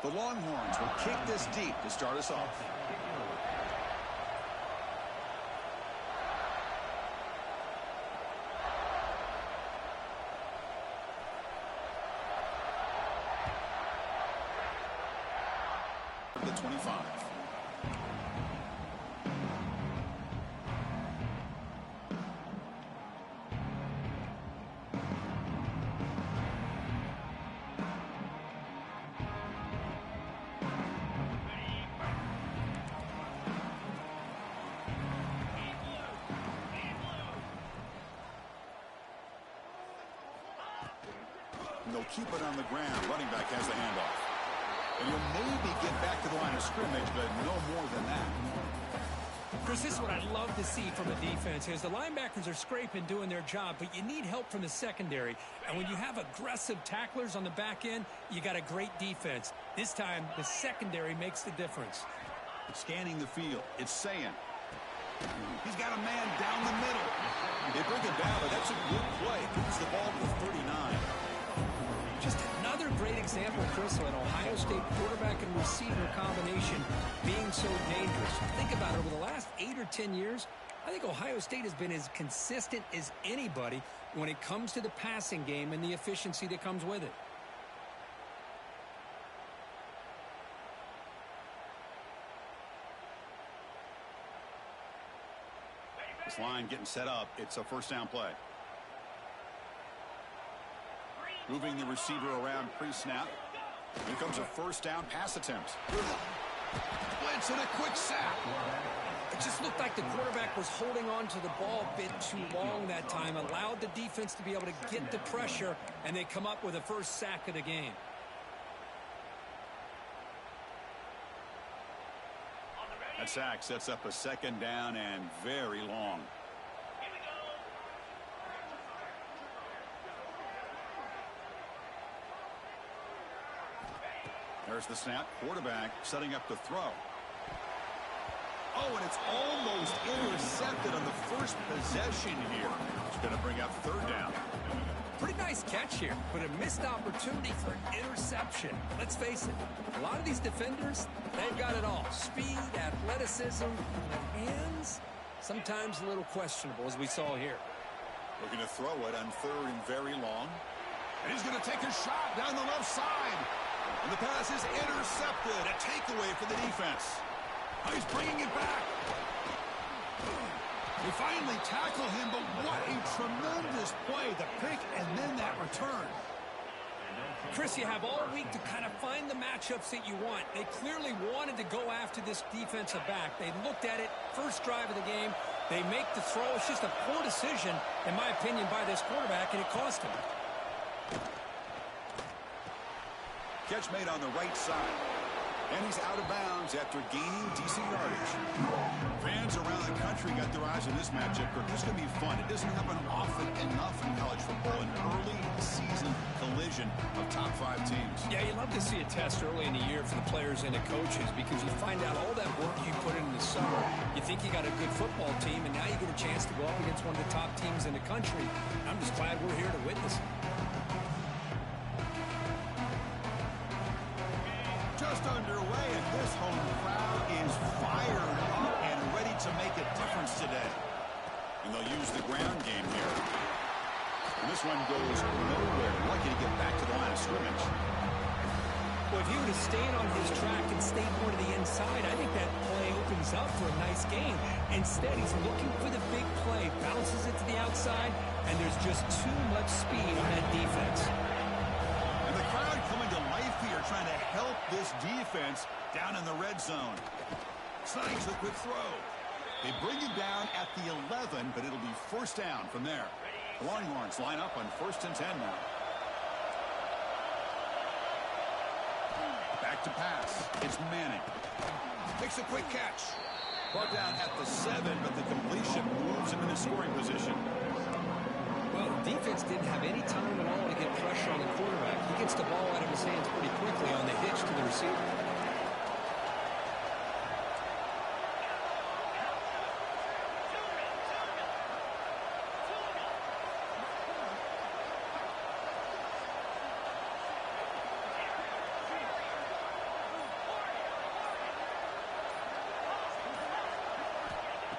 The Longhorns will kick this deep to start us off. The 25. They'll keep it on the ground. Running back has the handoff. And you'll maybe get back to the line of scrimmage, but no more than that. Chris, this is what I'd love to see from a defense. Is the linebackers are scraping, doing their job, but you need help from the secondary. And when you have aggressive tacklers on the back end, you got a great defense. This time, the secondary makes the difference. Scanning the field, it's saying. He's got a man down the middle. They bring it down, but that's a good play. Moves the ball to the 39. Just another great example, Chris, of an Ohio State quarterback and receiver combination being so dangerous. Think about it. Over the last 8 or 10 years, I think Ohio State has been as consistent as anybody when it comes to the passing game and the efficiency that comes with it. This line getting set up. It's a first down play. Moving the receiver around pre-snap. Here comes a first down pass attempt. Blitz and a quick sack. It just looked like the quarterback was holding on to the ball a bit too long that time, allowed the defense to be able to get the pressure, and they come up with a first sack of the game. That sack sets up a second down and very long. There's the snap. Quarterback setting up the throw. Oh, and it's almost intercepted on the first possession here. It's going to bring up third down. Pretty nice catch here, but a missed opportunity for an interception. Let's face it, a lot of these defenders, they've got it all. Speed, athleticism, hands, sometimes a little questionable, as we saw here. Looking to throw it on third and very long. And he's going to take a shot down the left side. And the pass is intercepted. A takeaway for the defense. Oh, he's bringing it back. They finally tackle him, but what a tremendous play. The pick and then that return. Chris, you have all week to kind of find the matchups that you want. They clearly wanted to go after this defensive back. They looked at it, first drive of the game. They make the throw. It's just a poor decision, in my opinion, by this quarterback, and it cost him. Catch made on the right side. And he's out of bounds after gaining decent yardage. Fans around the country got their eyes on this matchup. This is going to be fun. It doesn't happen often enough in college football. An early season collision of top 5 teams. Yeah, you love to see a test early in the year for the players and the coaches because you find out all that work you put in the summer. You think you got a good football team, and now you get a chance to go up against one of the top teams in the country. I'm just glad we're here to witness it. Just underway, and this home crowd is fired up and ready to make a difference today. And they'll use the ground game here. And this one goes nowhere. Lucky to get back to the line of scrimmage. Well, if he would have stayed on his track and stayed more to the inside, I think that play opens up for a nice game. Instead, he's looking for the big play, bounces it to the outside, and there's just too much speed on that defense. And the crowd coming to life here, trying to help this defense down in the red zone. Sykes, a quick throw. They bring it down at the 11, but it'll be first down from there. The Longhorns line up on 1st and 10 now. Back to pass. It's Manning. Makes a quick catch. Brought down at the 7, but the completion moves him into scoring position. Well, the defense didn't have any time at all to get pressure on the quarterback. He gets the ball out of his hands pretty quickly on the hitch to the receiver.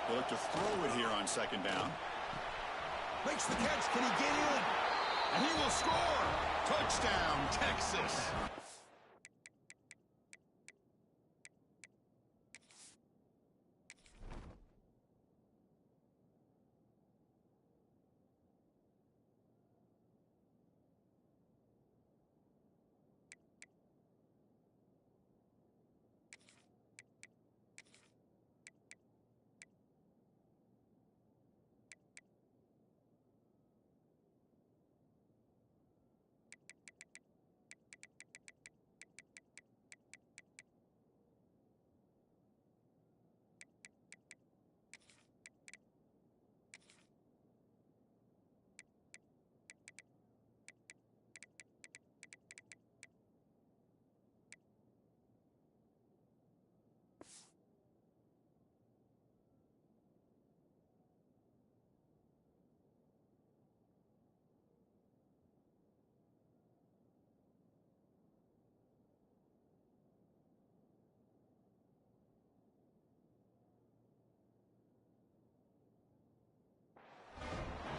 He'll look to throw it here on second down. Makes the catch. Can he get in? And he will score. Touchdown, Texas.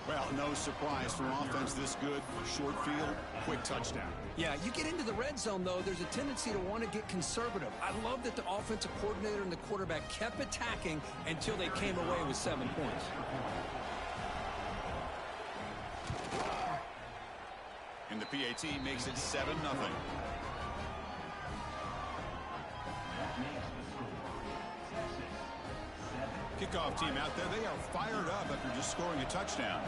Well, no surprise for offense this good. Short field, quick touchdown. Yeah, you get into the red zone, though, there's a tendency to want to get conservative. I love that the offensive coordinator and the quarterback kept attacking until they came away with 7 points. And the PAT makes it 7-0. Kickoff team out there, they are fired up after just scoring a touchdown.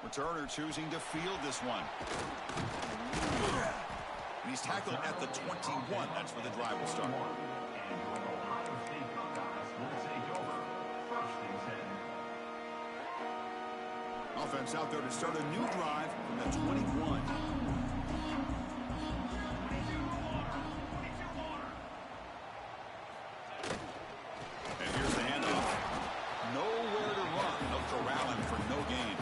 Returner choosing to field this one. And he's tackled at the 21. That's where the drive will start. Offense out there to start a new drive from the 21. And here's the handoff. Nowhere to run. They'll corral him for no gain.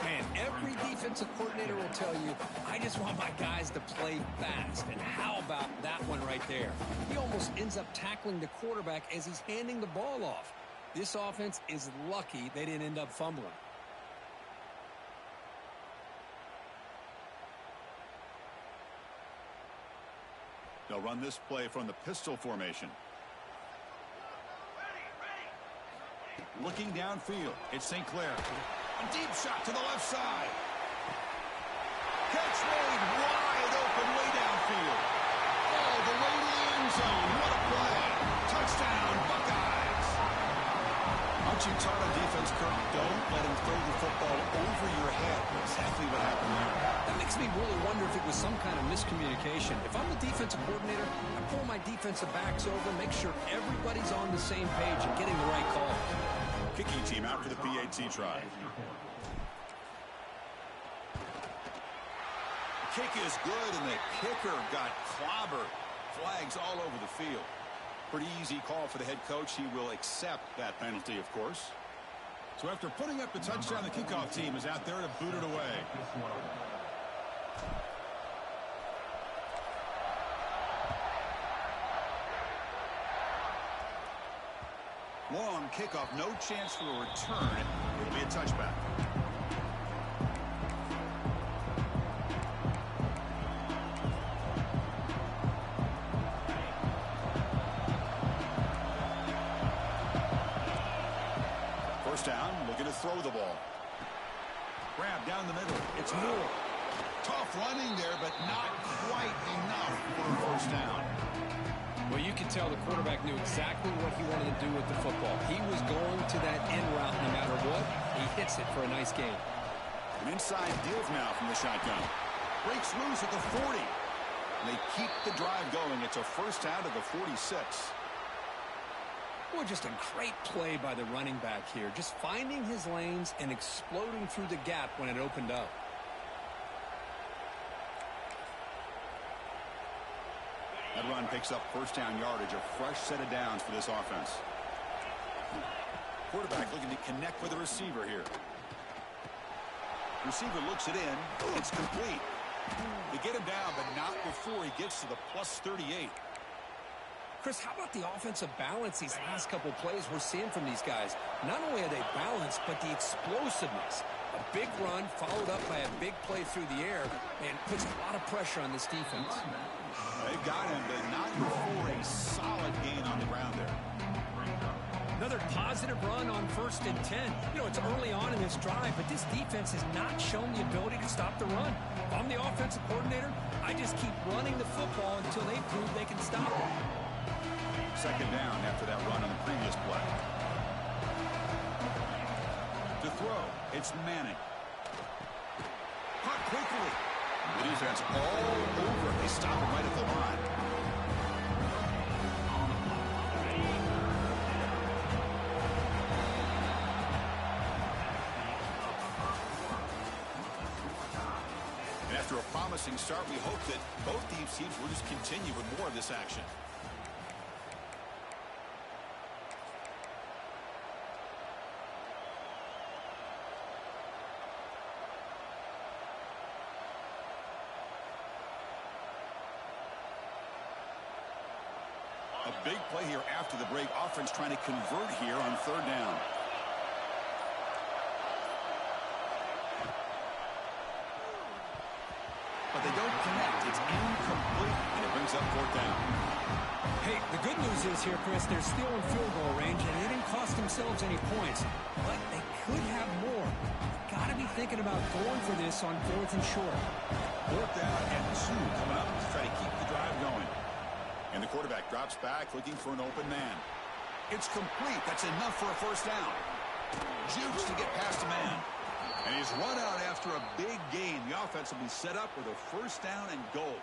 Man, every defensive coordinator will tell you, I just want my guys to play fast. And how about that one right there? He almost ends up tackling the quarterback as he's handing the ball off. This offense is lucky they didn't end up fumbling. They'll run this play from the pistol formation. Looking downfield, it's St. Clair. A deep shot to the left side. Catch made wide open way downfield. Oh, the way to the end zone. What a play. Touchdown, Buckeyes. Aren't you taught on defense, Kirk? Don't let him throw the football over your head. Exactly what happened there. That makes me really wonder if it was some kind of miscommunication. If I'm the defensive coordinator, I pull my defensive backs over, make sure everybody's on the same page and getting the right call. Kicking team out for the PAT try. Kick is good, and the kicker got clobbered. Flags all over the field. Pretty easy call for the head coach. He will accept that penalty, of course. So after putting up the touchdown, the kickoff team is out there to boot it away. Long kickoff, no chance for a return. It'll be a touchback. First down, looking to throw the ball. Grab down the middle. It's Moore. Tough running there, but not quite enough for a first down. Well, you can tell the quarterback knew exactly what he wanted to do with the football. He was going to that end route no matter what. He hits it for a nice gain. An inside give now from the shotgun. Breaks loose at the 40. And they keep the drive going. It's a first down to the 46. Well, just a great play by the running back here. Just finding his lanes and exploding through the gap when it opened up. That run picks up first down yardage, a fresh set of downs for this offense. Quarterback looking to connect with the receiver here. Receiver looks it in. It's complete. They get him down, but not before he gets to the plus 38. Chris, how about the offensive balance these last couple plays we're seeing from these guys? Not only are they balanced, but the explosiveness. A big run followed up by a big play through the air and puts a lot of pressure on this defense. They've got him, but not before a solid gain on the ground there. Another positive run on 1st and 10. You know, it's early on in this drive, but this defense has not shown the ability to stop the run. If I'm the offensive coordinator, I just keep running the football until they prove they can stop it. Second down after that run on the previous play. To throw, it's Manning. Caught quickly. The defense all over. They stop him right at the line. And after a promising start, we hope that both these teams will just continue with more of this action. A big play here after the break. Offense trying to convert here on third down. But they don't connect. It's incomplete, and it brings up fourth down. Hey, the good news is here, Chris, they're still in field goal range, and they didn't cost themselves any points. But they could have more. Got to be thinking about going for this on 4th and short. Fourth down and 2 coming up to try to keep the drive going. And the quarterback drops back, looking for an open man. It's complete. That's enough for a first down. Jukes to get past a man. And he's run out after a big gain. The offense will be set up with a first down and goal.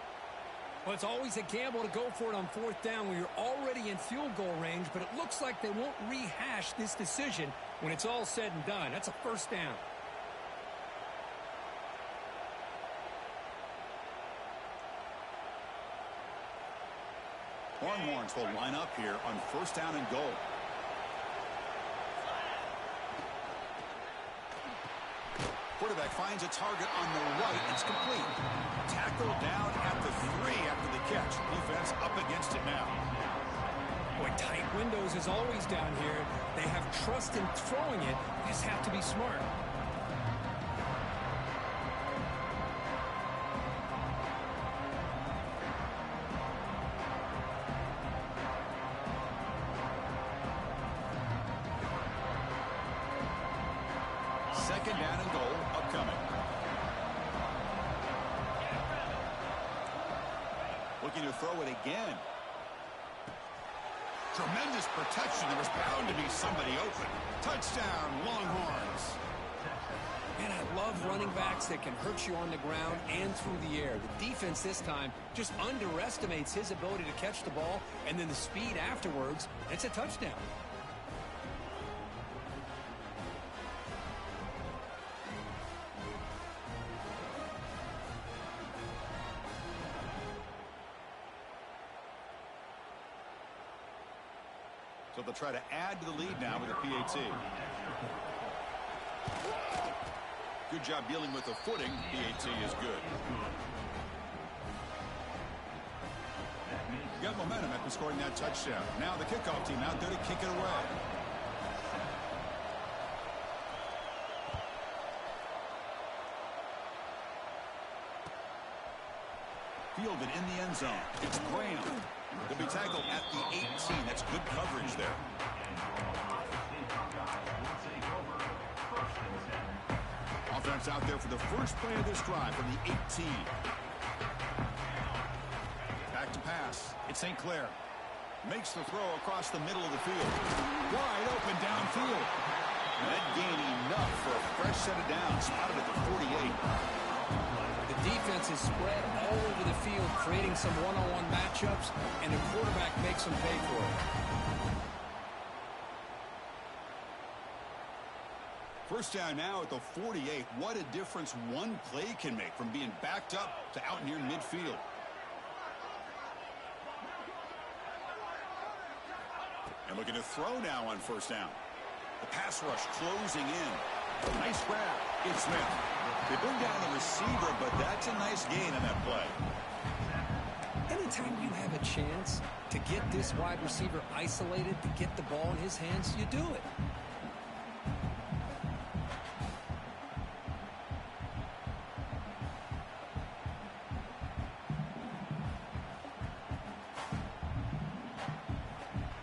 Well, it's always a gamble to go for it on 4th down when you're already in field goal range, but it looks like they won't rehash this decision when it's all said and done. That's a first down. Longhorns will line up here on first down and goal. Quarterback finds a target on the right. It's complete. Tackled down at the 3 after the catch. Defense up against it now. Boy, tight windows as always down here. They have trust in throwing it. They just have to be smart. Second down and goal upcoming. Looking to throw it again. Tremendous protection. There was bound to be somebody open. Touchdown, Longhorns. Man, I love running backs that can hurt you on the ground and through the air. The defense this time just underestimates his ability to catch the ball, and then the speed afterwards. It's a touchdown. So they'll try to add to the lead now with a PAT. Good job dealing with the footing. PAT is good. Got momentum after scoring that touchdown. Now the kickoff team out there to kick it away. Fielded in the end zone. It's Graham. He'll be tackled at the 18. That's good coverage there. Offense out there for the first play of this drive from the 18. Back to pass. It's St. Clair. Makes the throw across the middle of the field. Wide open downfield. That gain enough for a fresh set of downs. Spotted at the 48. The defense is spread all over the field, creating some one-on-one matchups, and the quarterback makes them pay for it. First down now at the 48. What a difference one play can make from being backed up to out near midfield. And looking to throw now on first down. The pass rush closing in. Nice grab. It's Smith. They bring down the receiver, but that's a nice gain on that play. Anytime you have a chance to get this wide receiver isolated, to get the ball in his hands, you do it.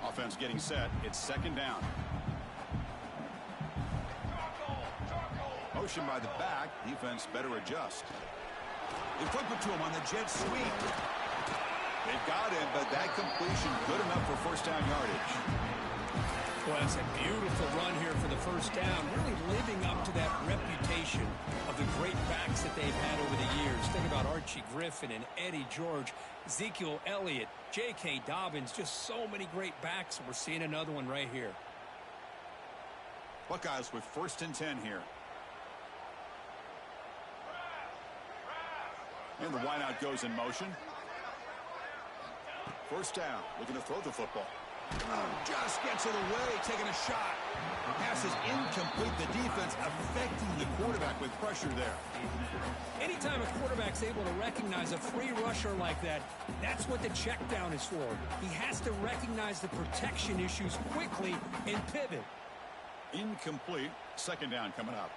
Offense getting set. It's second down. Motion by the back. Defense better adjust. They flip it to him on the jet sweep. They've got him, but that completion good enough for first down yardage. Well, it's a beautiful run here for the first down, really living up to that reputation of the great backs that they've had over the years. Think about Archie Griffin and Eddie George, Ezekiel Elliott, J.K. Dobbins, just so many great backs. We're seeing another one right here. Buckeyes with 1st and 10 here. And the wideout goes in motion. First down, looking to throw the football. Just gets it away, taking a shot. Pass is incomplete. The defense affecting the quarterback with pressure there. Anytime a quarterback's able to recognize a free rusher like that, that's what the check down is for. He has to recognize the protection issues quickly and pivot. Incomplete. Second down coming up.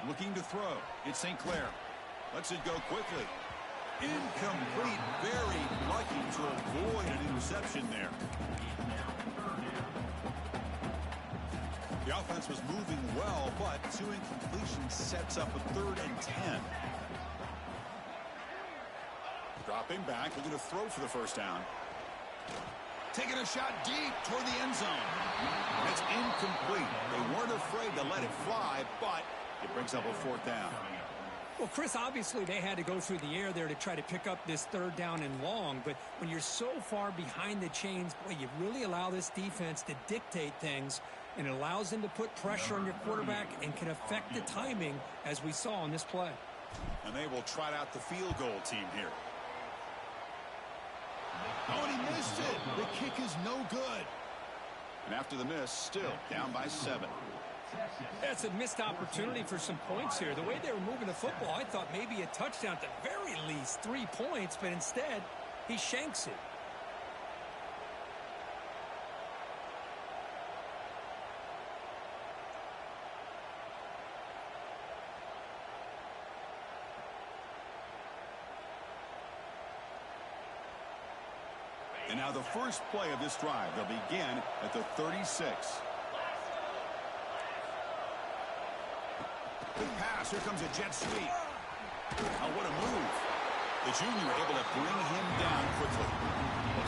Looking to throw. It's St. Clair. Lets it go quickly. Incomplete. Very lucky to avoid an interception there. The offense was moving well, but 2 incompletions sets up a 3rd and 10. Dropping back, looking to throw for the first down. Taking a shot deep toward the end zone. It's incomplete. They weren't afraid to let it fly, but it brings up a 4th down. Well, Chris, obviously they had to go through the air there to try to pick up this 3rd down and long, but when you're so far behind the chains, boy, you really allow this defense to dictate things, and it allows them to put pressure on your quarterback and can affect the timing, as we saw on this play. And they will trot out the field goal team here. Oh, and he missed it. The kick is no good. And after the miss, still down by 7. That's a missed opportunity for some points here. The way they were moving the football, I thought maybe a touchdown at the very least, 3 points, but instead, he shanks it. And now the first play of this drive. They'll begin at the 36. Good pass. Here comes a jet sweep. Oh, what a move. The junior able to bring him down quickly.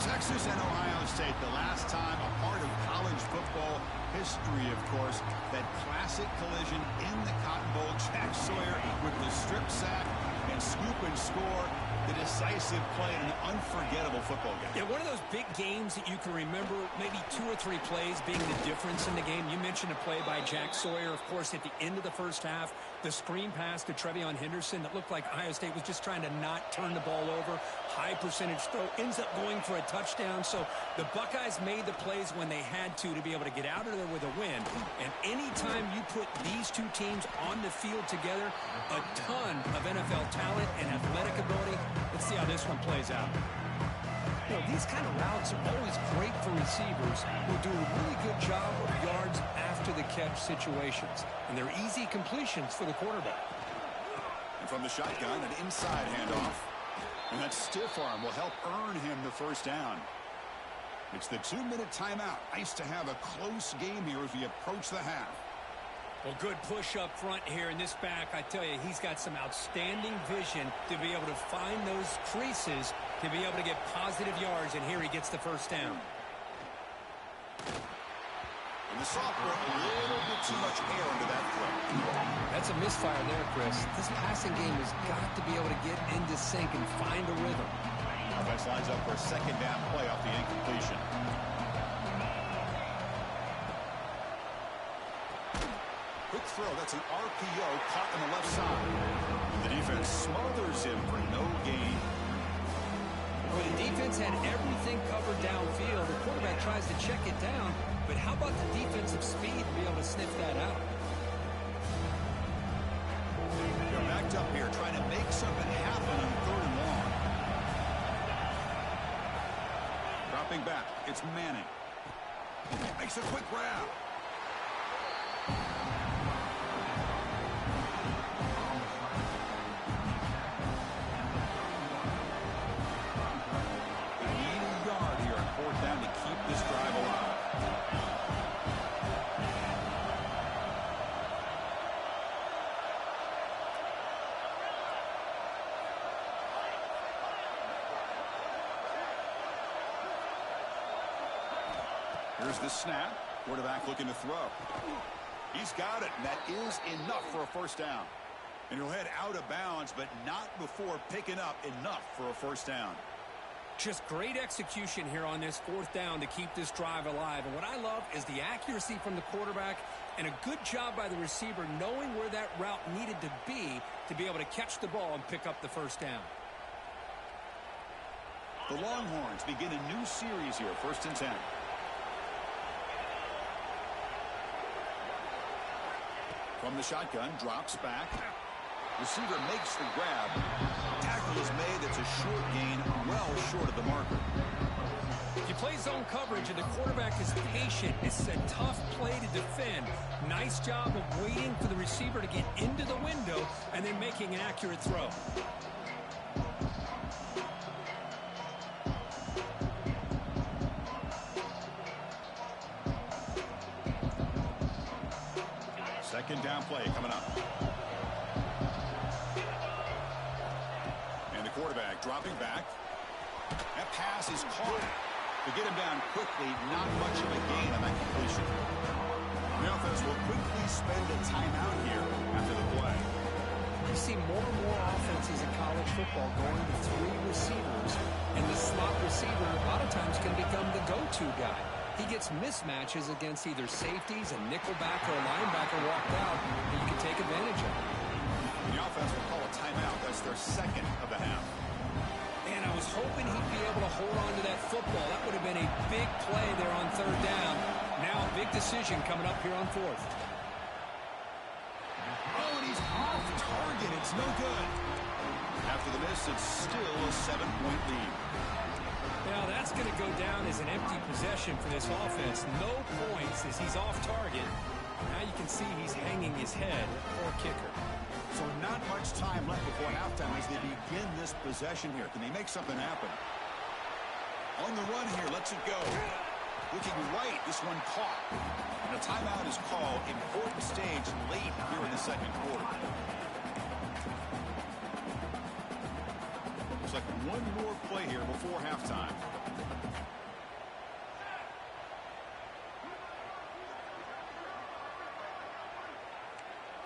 Texas and Ohio State, the last time a part of college football history, of course, that classic collision in the Cotton Bowl. Jack Sawyer with the strip sack and scoop and score. The decisive play in an unforgettable football game. Yeah, one of those big games that you can remember, maybe 2 or 3 plays being the difference in the game. You mentioned a play by Jack Sawyer, of course, at the end of the first half. The screen pass to Tryin Henderson that looked like Ohio State was just trying to not turn the ball over. High percentage throw, ends up going for a touchdown. So the Buckeyes made the plays when they had to be able to get out of there with a win. And anytime you put these 2 teams on the field together, a ton of NFL talent and athletic ability. Let's see how this one plays out. You know, these kind of routes are always great for receivers who do a really good job of yards after the catch situations. And they're easy completions for the quarterback. And from the shotgun, an inside handoff. And that stiff arm will help earn him the first down. It's the 2-minute timeout. Nice to have a close game here as we approach the half. Well, good push up front here in this back. I tell you, he's got some outstanding vision to be able to find those creases, to be able to get positive yards, and here he gets the first down. And the sophomore, a little bit too much air into that throw. That's a misfire there, Chris. This passing game has got to be able to get into sync and find a rhythm. Offense lines up for a second down play off the incompletion. Quick throw. That's an RPO caught on the left side. And the defense smothers him for no gain. Well, the defense had everything covered downfield. The quarterback tries to check it down, but how about the defensive speed to be able to sniff that out? They're backed up here trying to make something happen on 3rd and long. Dropping back. It's Manning. Makes a quick grab. Down to keep this drive alive. Here's the snap. Quarterback looking to throw. He's got it, and that is enough for a first down. And he'll head out of bounds, but not before picking up enough for a first down. Just great execution here on this 4th down to keep this drive alive. And what I love is the accuracy from the quarterback and a good job by the receiver knowing where that route needed to be able to catch the ball and pick up the first down. The Longhorns begin a new series here, 1st and 10. From the shotgun, drops back. Receiver makes the grab. Tackle is made. It's a short gain, well short of the marker. You play zone coverage, and the quarterback is patient. It's a tough play to defend. Nice job of waiting for the receiver to get into the window and then making an accurate throw. Second down play coming up. And the quarterback dropping back. That pass is caught. To get him down quickly, not much of a gain on that completion. The offense will quickly spend a timeout here after the play. You see more and more offenses in college football going to 3 receivers, and the slot receiver a lot of times can become the go-to guy. He gets mismatches against either safeties, a nickelback, or a linebacker walked out that you can take advantage of. The offense will call a timeout. That's their second of the half. And I was hoping he'd be able to hold on to that football. That would have been a big play there on 3rd down. Now a big decision coming up here on 4th. Oh, and he's off target. It's no good. After the miss, it's still a 7-point lead. Now that's going to go down as an empty possession for this offense. No points as he's off target. Now you can see he's hanging his head. Poor kicker. So not much time left before halftime as they begin this possession here. Can they make something happen? On the run here, lets it go. Looking right, this one caught. And a timeout is called. Important stage late here in the second quarter. Looks like one more play here before halftime.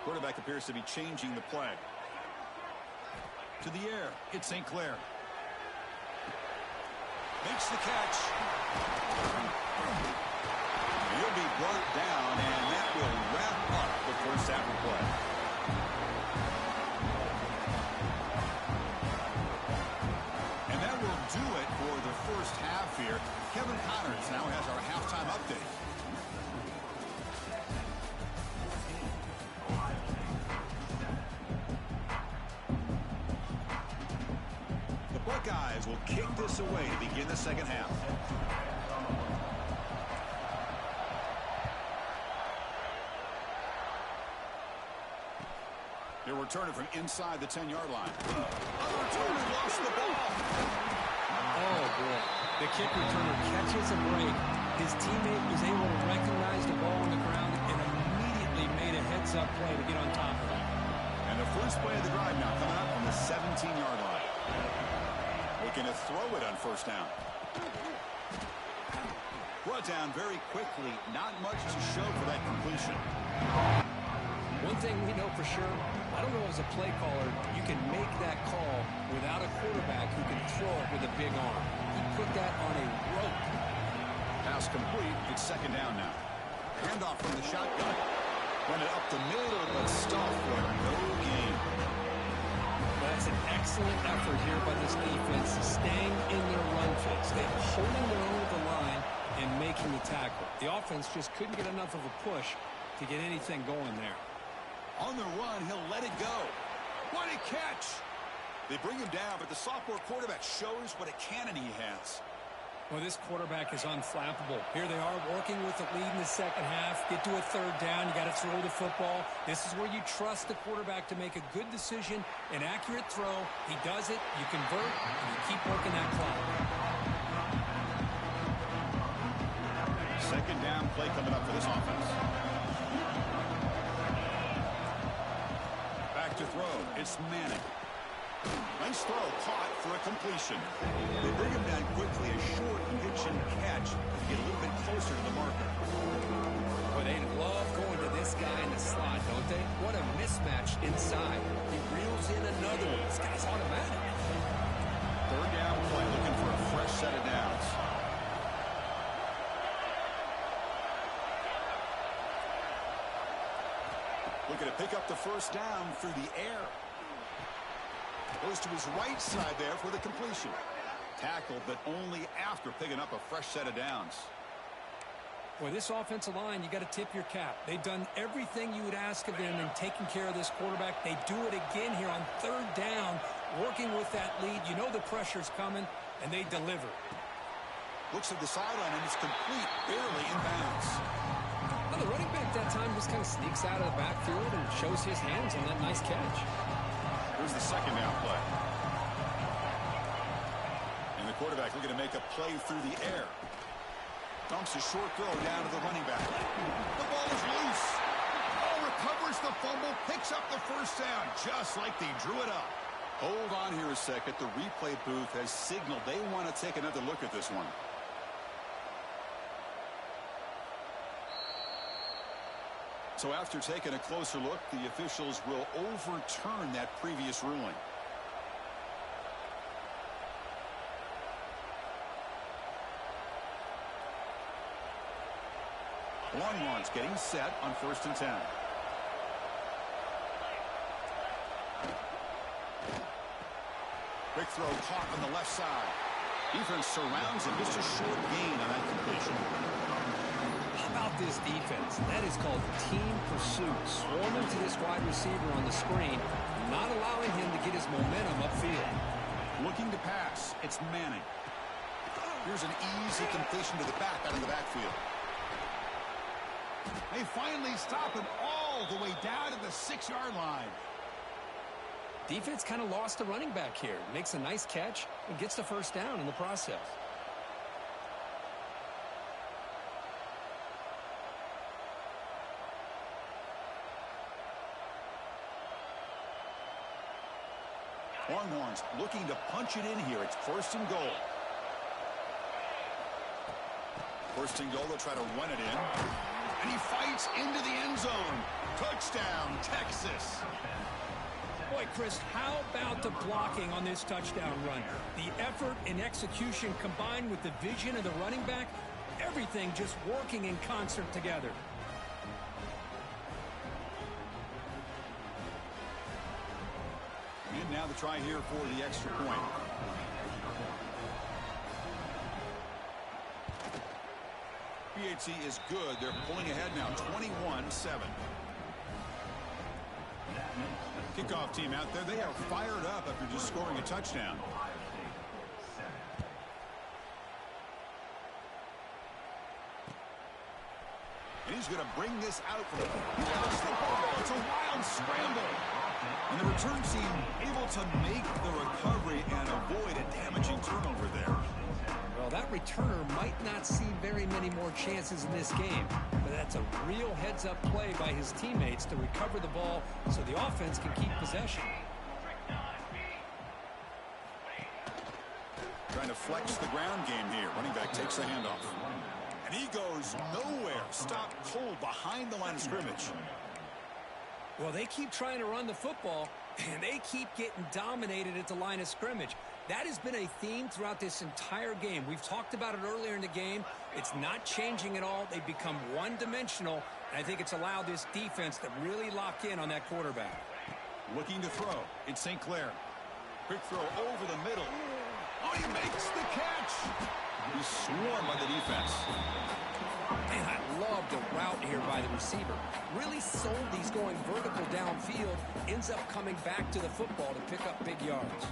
Quarterback appears to be changing the play. To the air, it's St. Clair. Makes the catch. He'll be brought down, and that will wrap up the first half of play. And that will do it for the first half here. Kevin Connors now has our halftime update. Buckeyes will kick this away to begin the second half. They're returning from inside the 10-yard line. Other returner lost the ball. Oh, boy. The kick returner catches a break. His teammate was able to recognize the ball on the ground and immediately made a heads-up play to get on top of it. And the first play of the drive now coming up on the 17-yard line. Looking to throw it on first down. Brought down very quickly. Not much to show for that completion. One thing we know for sure, I don't know as a play caller, you can make that call without a quarterback who can throw it with a big arm. He put that on a rope. Pass complete. It's second down now. Handoff from the shotgun. Run it up the middle, but stop for no gain. That's an excellent effort here by this defense, staying in their run fix. They're holding their own at the line and making the tackle. The offense just couldn't get enough of a push to get anything going there. On the run, he'll let it go. What a catch! They bring him down, but the sophomore quarterback shows what a cannon he has. Well, this quarterback is unflappable. Here they are working with the lead in the second half. Get to a third down. You got to throw the football. This is where you trust the quarterback to make a good decision, an accurate throw. He does it. You convert, and you keep working that clock. Second down play coming up for this offense. Back to throw. It's Manning. Nice throw, caught for a completion. They bring him down quickly, a short pitch and catch to get a little bit closer to the marker. Boy, they love going to this guy in the slot, don't they? What a mismatch inside. He reels in another one. This guy's automatic. Third down play, looking for a fresh set of downs. Looking to pick up the first down through the air. Goes to his right side there for the completion. Tackled, but only after picking up a fresh set of downs. Boy, this offensive line, you got to tip your cap. They've done everything you would ask of them in taking care of this quarterback. They do it again here on third down, working with that lead. You know the pressure's coming, and they deliver. Looks at the sideline, and it's complete, barely in bounds. Well, the running back that time just kind of sneaks out of the backfield and shows his hands on that nice catch. Here's the second down play. And the quarterback looking to make a play through the air. Dumps a short throw down to the running back. The ball is loose. Oh, recovers the fumble, picks up the first down, just like they drew it up. Hold on here a second. The replay booth has signaled they want to take another look at this one. So after taking a closer look, the officials will overturn that previous ruling. Longhorns getting set on 1st and 10. Quick throw caught on the left side. Defense surrounds him. Just a short gain on that completion. How about this defense? That is called team pursuit. Swarming to this wide receiver on the screen, not allowing him to get his momentum upfield. Looking to pass. It's Manning. Here's an easy completion to the back out of the backfield. They finally stop him all the way down to the 6-yard line. Defense kind of lost the running back here. Makes a nice catch and gets the first down in the process. Longhorns looking to punch it in here. It's 1st and goal. 1st and goal, they'll try to run it in. And he fights into the end zone. Touchdown, Texas. Boy, Chris, how about the blocking on this touchdown run? The effort and execution combined with the vision of the running back, everything just working in concert together. And now the try here for the extra point. PHC is good. They're pulling ahead now, 21-7. Kickoff team out there. They are fired up after just scoring a touchdown. And he's going to bring this out for them. He lost the ball. It's a wild scramble. And the return team able to make the recovery and avoid a damaging turnover there. Well, that returner might not see very many more chances in this game, but that's a real heads-up play by his teammates to recover the ball so the offense can keep possession. Trying to flex the ground game here. Running back takes the handoff. And he goes nowhere. Stopped cold behind the line of scrimmage. Well, they keep trying to run the football, and they keep getting dominated at the line of scrimmage. That has been a theme throughout this entire game. We've talked about it earlier in the game. It's not changing at all. They've become one-dimensional, and I think it's allowed this defense to really lock in on that quarterback. Looking to throw. It's St. Clair. Quick throw over the middle. Oh, he makes the catch. He's swarmed by the defense. Man, I love the route here by the receiver. Really sold these going vertical downfield. Ends up coming back to the football to pick up big yards.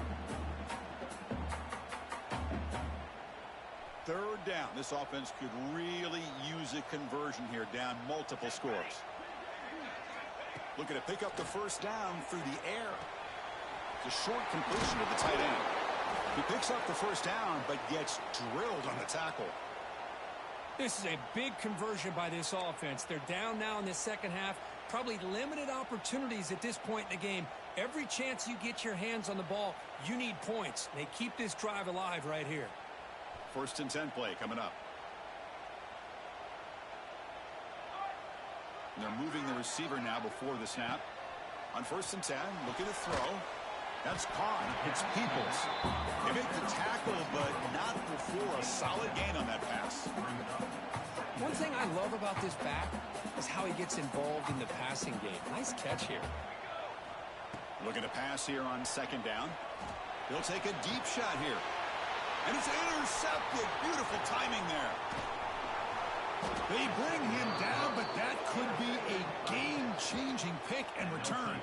Third down. This offense could really use a conversion here, down multiple scores. Looking to pick up the first down through the air. It's a short completion to the tight end. He picks up the first down, but gets drilled on the tackle. This is a big conversion by this offense. They're down now in the second half. Probably limited opportunities at this point in the game. Every chance you get your hands on the ball, you need points. They keep this drive alive right here. 1st and 10 play coming up. And they're moving the receiver now before the snap. On 1st and 10, looking to throw. That's caught. It's Peoples. They make the tackle, but not before a solid gain on that pass. One thing I love about this back is how he gets involved in the passing game. Nice catch here. Looking to pass here on 2nd down. He'll take a deep shot here. And it's intercepted. Beautiful timing there. They bring him down, but that could be a game-changing pick and return.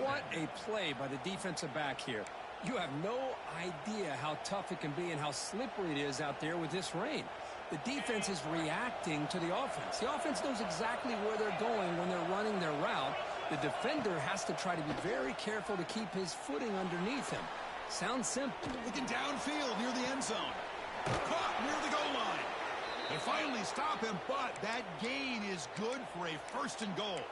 What a play by the defensive back here. You have no idea how tough it can be and how slippery it is out there with this rain. The defense is reacting to the offense. The offense knows exactly where they're going when they're running their route. The defender has to try to be very careful to keep his footing underneath him. Sounds simple. Looking downfield near the end zone. Caught near the goal line. They finally stop him, but that gain is good for a 1st and goal.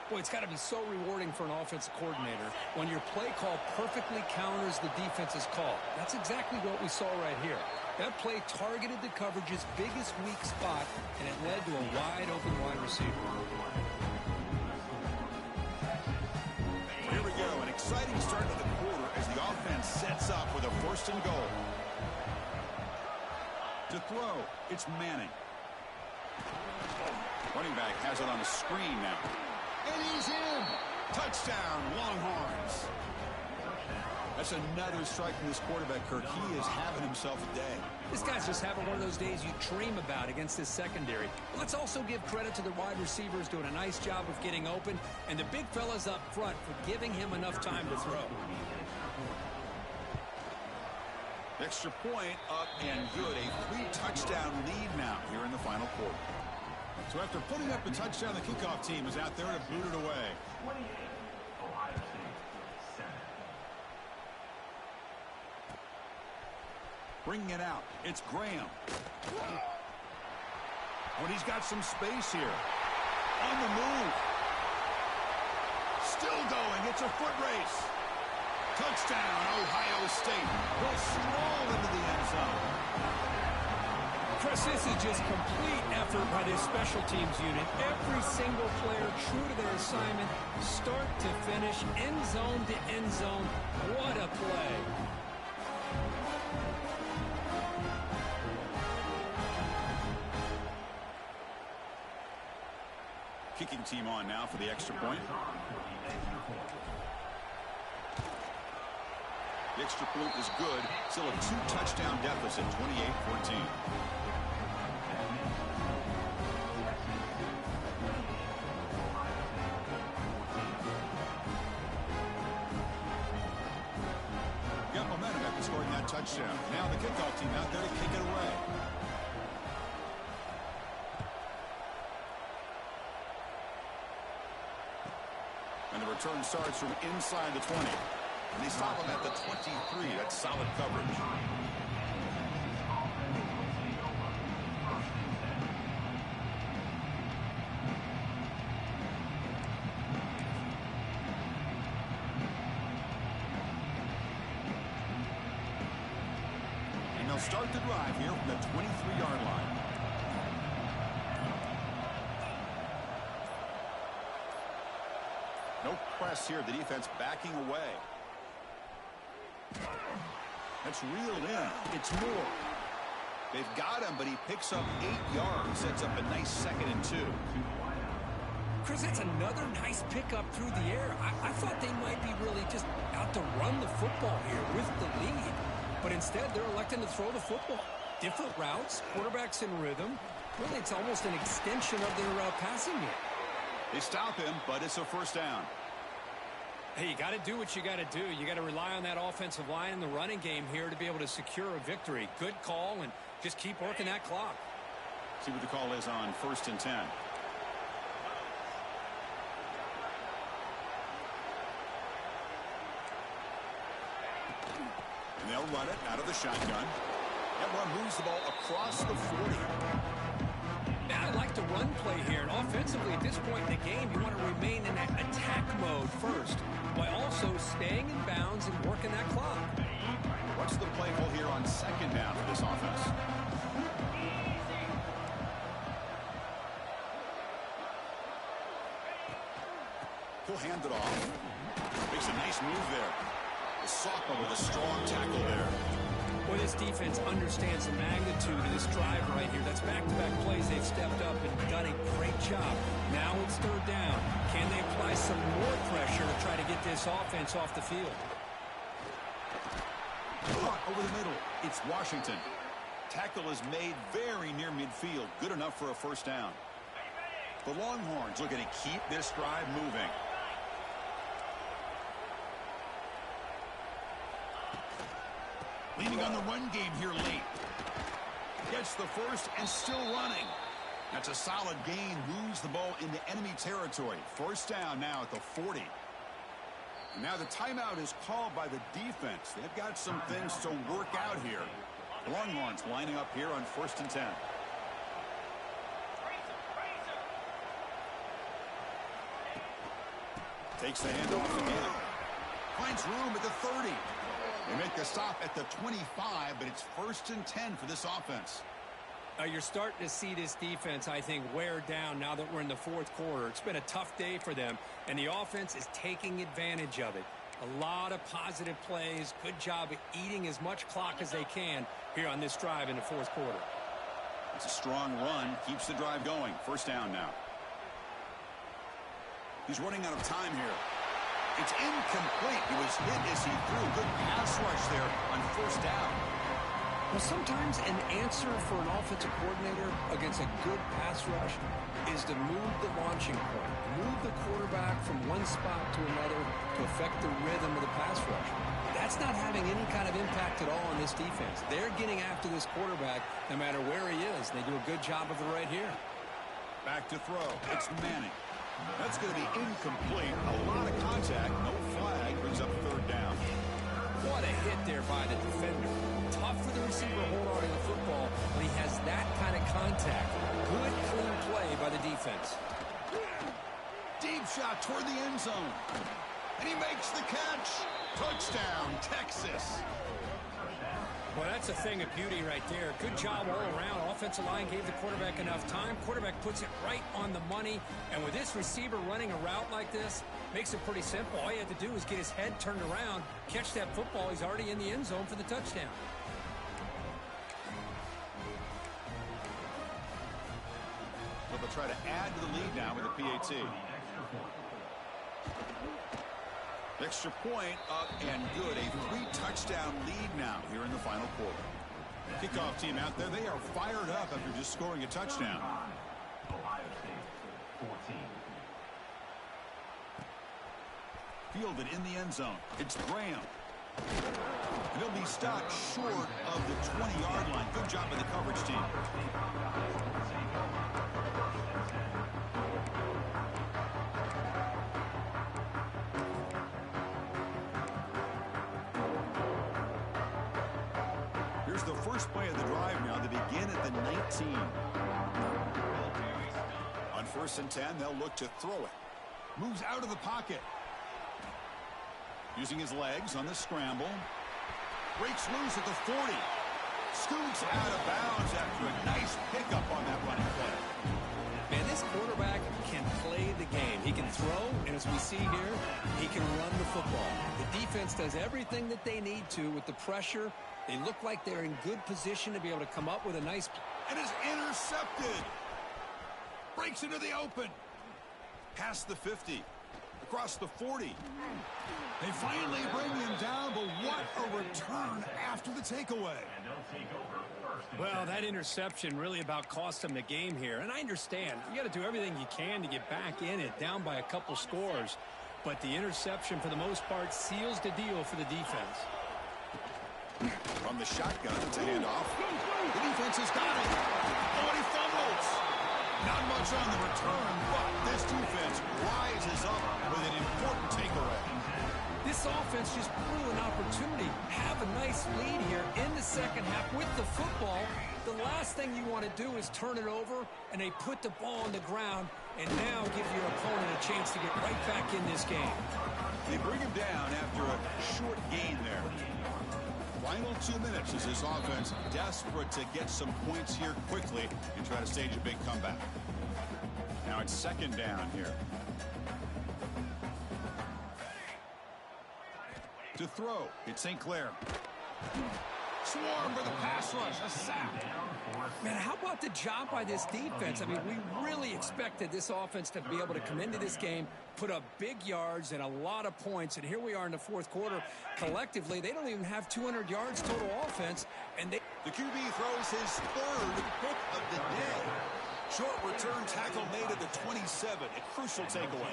Boy, it's got to be so rewarding for an offensive coordinator when your play call perfectly counters the defense's call. That's exactly what we saw right here. That play targeted the coverage's biggest weak spot, and it led to a wide-open wide receiver. Here we go, an exciting start to the quarter as the offense sets up with a 1st and goal. To throw, it's Manning. Running back has it on the screen now. And he's in. Touchdown, Longhorns. That's another strike from this quarterback, Kirk. He is having himself a day. This guy's just having one of those days you dream about against this secondary. But let's also give credit to the wide receivers doing a nice job of getting open, and the big fellas up front for giving him enough time to throw. Extra point up and good. A 3-touchdown lead now here in the final quarter. So after putting up a touchdown, the kickoff team is out there to boot it away. Bringing it out, it's Graham. When he's got some space here. On the move. Still going, it's a foot race. Touchdown, Ohio State. Will stroll into the end zone. Chris, this is just complete effort by this special teams unit. Every single player true to their assignment, start to finish, end zone to end zone. What a play. Kicking team on now for the extra point. The extra point is good. Still a 2-touchdown deficit, 28-14. Got momentum after scoring that touchdown. Now the kickoff team out there to kick it away. And the return starts from inside the 20. And they stop him at the 23. That's solid coverage. And they'll start the drive here from the 23-yard line. No press here. The defense backing away. That's reeled in. It's Moore. They've got him, but he picks up 8 yards. Sets up a nice 2nd and 2. Chris, that's another nice pickup through the air. I thought they might be really just out to run the football here with the lead. But instead, they're electing to throw the football. Different routes, quarterbacks in rhythm. Really, it's almost an extension of their passing game. They stop him, but it's a first down. Hey, you got to do what you got to do. You got to rely on that offensive line in the running game here to be able to secure a victory. Good call, and just keep working that clock. See what the call is on 1st and 10. And they'll run it out of the shotgun. That run moves the ball across the 40. I like the run play here, and offensively at this point in the game, you want to remain in that attack mode first, while also staying in bounds and working that clock. What's the play call here on 2nd down for this offense? He'll hand it off. Makes a nice move there. The sophomore with a strong tackle there. Well, this defense understands the magnitude of this drive right here. That's back-to-back plays. They've stepped up and done a great job. Now it's 3rd down. Can they apply some more pressure to try to get this offense off the field? Caught over the middle. It's Washington. Tackle is made very near midfield. Good enough for a first down. The Longhorns looking to keep this drive moving. Leaning on the run game here late. Gets the first and still running. That's a solid gain. Moves the ball into enemy territory. First down now at the 40. And now the timeout is called by the defense. They've got some things to work out here. The Longhorns lining up here on 1st and 10. Takes the handoff again. Finds room at the 30. They make the stop at the 25, but it's 1st and 10 for this offense. You're starting to see this defense, I think, wear down now that we're in the 4th quarter. It's been a tough day for them, and the offense is taking advantage of it. A lot of positive plays. Good job at eating as much clock as they can here on this drive in the 4th quarter. It's a strong run. Keeps the drive going. First down now. He's running out of time here. It's incomplete. He was hit as he threw. Good pass rush there on 1st down. Well, sometimes an answer for an offensive coordinator against a good pass rush is to move the launching point. Move the quarterback from one spot to another to affect the rhythm of the pass rush. That's not having any kind of impact at all on this defense. They're getting after this quarterback no matter where he is. They do a good job of it right here. Back to throw. It's Manning. That's going to be incomplete. A lot of contact. No flag. Brings up 3rd down. What a hit there by the defender. Tough for the receiver to hold on to the football when he has that kind of contact. Good, clean play by the defense. Deep shot toward the end zone. And he makes the catch. Touchdown, Texas. Well, that's a thing of beauty right there. Good job all around. Offensive line gave the quarterback enough time. Quarterback puts it right on the money. And with this receiver running a route like this, makes it pretty simple. All you have to do is get his head turned around, catch that football. He's already in the end zone for the touchdown. So they'll try to add to the lead now with a PAT. Extra point up and good. A 3-touchdown lead now here in the final quarter. Kickoff team out there. They are fired up after just scoring a touchdown. Fielded in the end zone. It's Graham. And he'll be stopped short of the 20-yard line. Good job by the coverage team. Here's the first play of the drive now. They begin at the 19. On 1st and 10, they'll look to throw it. Moves out of the pocket. Using his legs on the scramble. Breaks loose at the 40. Scoots out of bounds after a nice pickup on that running play. Man, this quarterback can play the game. He can throw, and as we see here, he can run the football. The defense does everything that they need to with the pressure They look like they're in good position to be able to come up with a nice... And is intercepted. Breaks into the open. Past the 50. Across the 40. They finally bring him down, but what a return after the takeaway. Well, that interception really about cost them the game here. And I understand. You got to do everything you can to get back in it, down by a couple scores. But the interception, for the most part, seals the deal for the defense. From the shotgun, it's a handoff. The defense has got it. Oh, and he fumbles. Not much on the return, but this defense rises up with an important takeaway. This offense just blew an opportunity. Have a nice lead here in the second half with the football. The last thing you want to do is turn it over, and they put the ball on the ground and now give your opponent a chance to get right back in this game. They bring him down after a short gain there. Final 2 minutes as this offense desperate to get some points here quickly and try to stage a big comeback. Now it's second down here. To throw, it's St. Clair. Swarm for the pass rush, a sack. Man, how about the job by this defense? I mean, we really expected this offense to be able to come into this game, put up big yards and a lot of points, and here we are in the fourth quarter. Collectively, they don't even have 200 yards total offense, and they... The QB throws his third pick of the day. Short return tackle made at the 27, a crucial takeaway.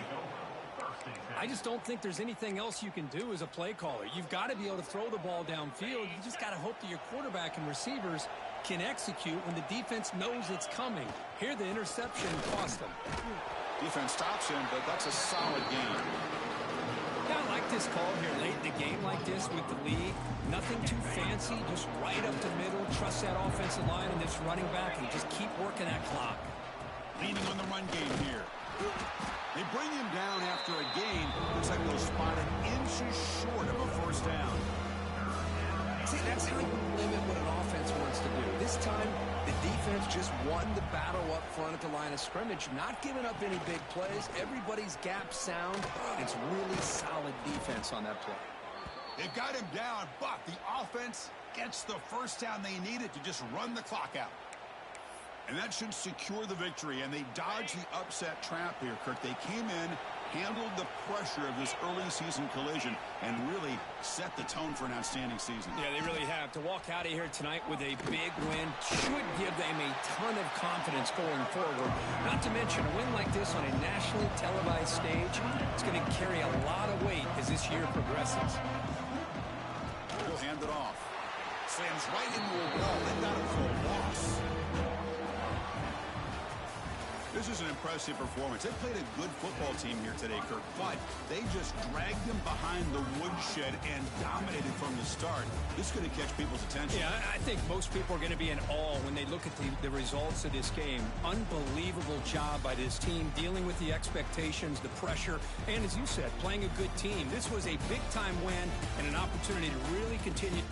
I just don't think there's anything else you can do as a play caller. You've got to be able to throw the ball downfield. You just got to hope that your quarterback and receivers can execute when the defense knows it's coming. Here, the interception cost them. Defense stops him, but that's a solid game. Yeah, I like this call here late in the game like this with the lead. Nothing too fancy, just right up the middle. Trust that offensive line and this running back and just keep working that clock. Leaning on the run game here. They bring him down after a gain. Looks like they'll spot it inches short of a first down. See, that's how you limit what an offense wants to do. This time, the defense just won the battle up front at the line of scrimmage, not giving up any big plays. Everybody's gap sound. It's really solid defense on that play. They've got him down, but the offense gets the first down they needed to just run the clock out. And that should secure the victory, and they dodged the upset trap here, Kirk. They came in, handled the pressure of this early season collision, and really set the tone for an outstanding season. Yeah, they really have. To walk out of here tonight with a big win should give them a ton of confidence going forward. Not to mention, a win like this on a nationally televised stage, it's going to carry a lot of weight as this year progresses. He'll hand it off. Slams right into a wall. They got him for a loss. This is an impressive performance. They played a good football team here today, Kirk, but they just dragged them behind the woodshed and dominated from the start. This is going to catch people's attention. Yeah, I think most people are going to be in awe when they look at the results of this game. Unbelievable job by this team, dealing with the expectations, the pressure, and as you said, playing a good team. This was a big-time win and an opportunity to really continue.